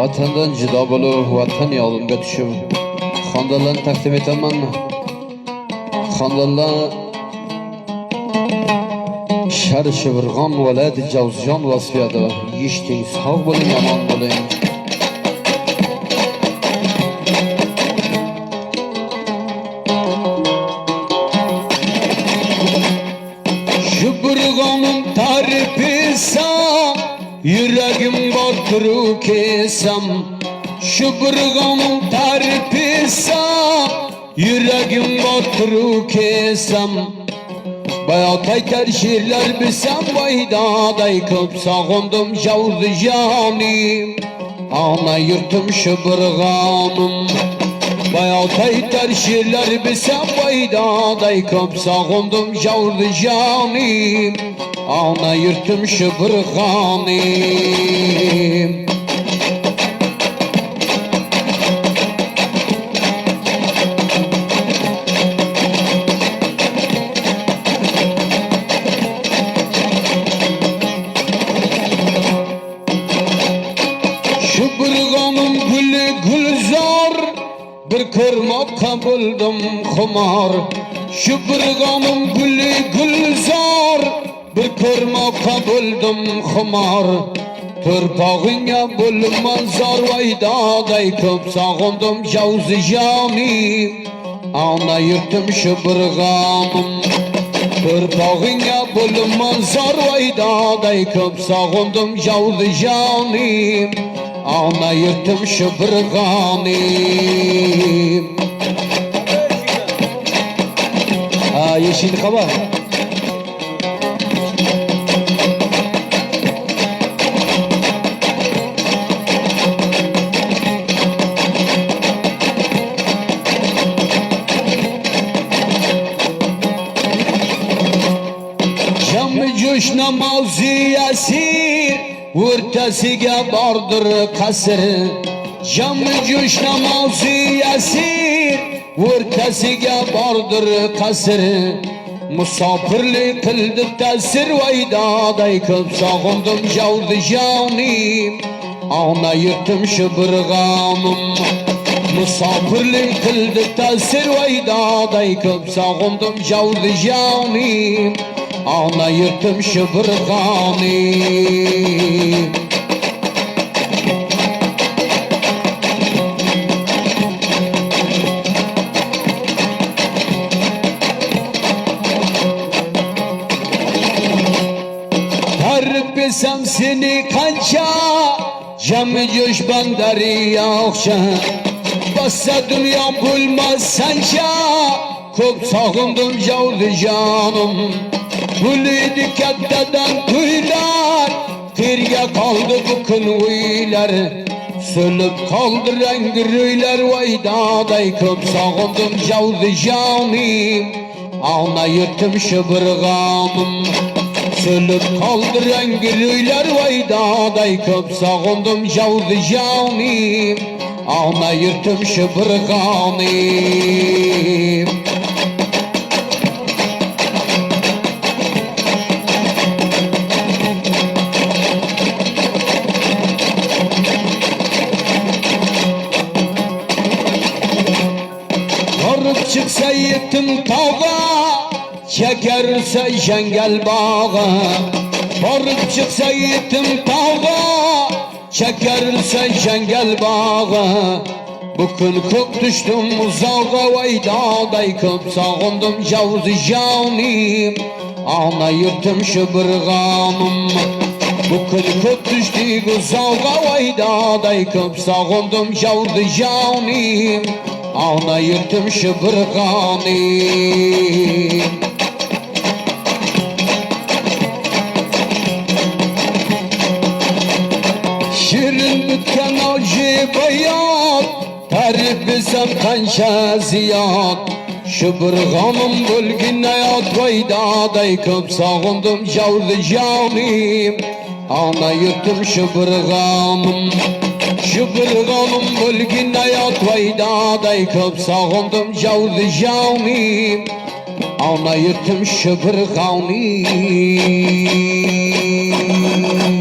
Vatandan judo bo'lib, vatan yo'limga tushib, xonadonlarni taqdim etaman. Xonadonlar Sharshibirg'om viloyati Javzjon vasfiyati. Yishting, sog' bo'ling, omon bo'ling. Shibirg'omim tarifisam, yuragim bor turu kesam. Shibirg'omim tarifisam, yuragim bor turu kesam. Bayatay terşirler bilsem vaydaday köp sağındım Javzjonim. Ana yurtum Shibirg'omim. Bayatay terşirler bilsem vaydaday köp sağındım Javzjonim. Ana yurtum Shibirg'omim. Shibirg'omim guli gulzor, bir ko'rmoqqa bo'ldim xumor. Shibirg'omim guli gulzor, bir ko'rmoqqa bo'ldim xumor. To'rpog'ingga bo'lman zor vaydaday ko'p sog'indim Javzjonim. Ana yurtim Shibirg'omim. To'rpog'ingga bo'lman zor vaydaday ko'p sog'indim Javzjonim. Ana yurtum Shibirg'omim. Yeşil kaba. Cam-ı coş namazı yasir, o'rtasiga bordir qasr. Jam-ı jo'sh namozi yasir, o'rtasiga bordir qasr. Musofirlik qildi ta'sir, vaydaday ko'p sog'indim Javzjonim. Ana yurtim Shibirg'omim. Musofirlik qildi ta'sir, vaydaday ko'p sog'indim Javzjonim. Ana yurtim Shibirg'omim. Tarif bilsem seni qancha, jam-ı jo'sh bandariga o'xsha. Bassa dunyo bo'lmas sancha, ko'p sog'indim Javzjonim. Gulidi kattadan to'ylar, qirga qoldi bu kun uylar. So'lib qoldi rangi ro'ylar, vaydaday ko'p sog'indim Javzjonim. Ana yurtim Shibirg'omim. So'lib qoldi rangi ro'ylar, vaydaday ko'p sog'indim Javzjonim. Ana yurtim Shibirg'omim. Çıksa yetim tog'a, chekarsa jangal bog'a. Borib chiqsa yetim tog'a, chekarsa jangal bog'a. Bu kun ko'p tushdim uzoqqa, vaydaday ko'p sog'indim Javzjonim. Ana yurtim Shibirg'omim. Bu kun ko'p tushdik uzoqqa, vaydaday ko'p sog'indim Javzjonim. Ana yurtum Shibirg'omim. Shirin bitgan oji bayon, tarif bilsam qancha ziyod. Shibirg'omim bo'lgin hayot, vaydaday ko'p sog'indim Javzjonim. Ana yurtum Shibirg'omim. Shibirg'omim bo'lgin hayot, vaydaday ko'p sog'indim Javzjonim. Ana yurtim Shibirg'omim.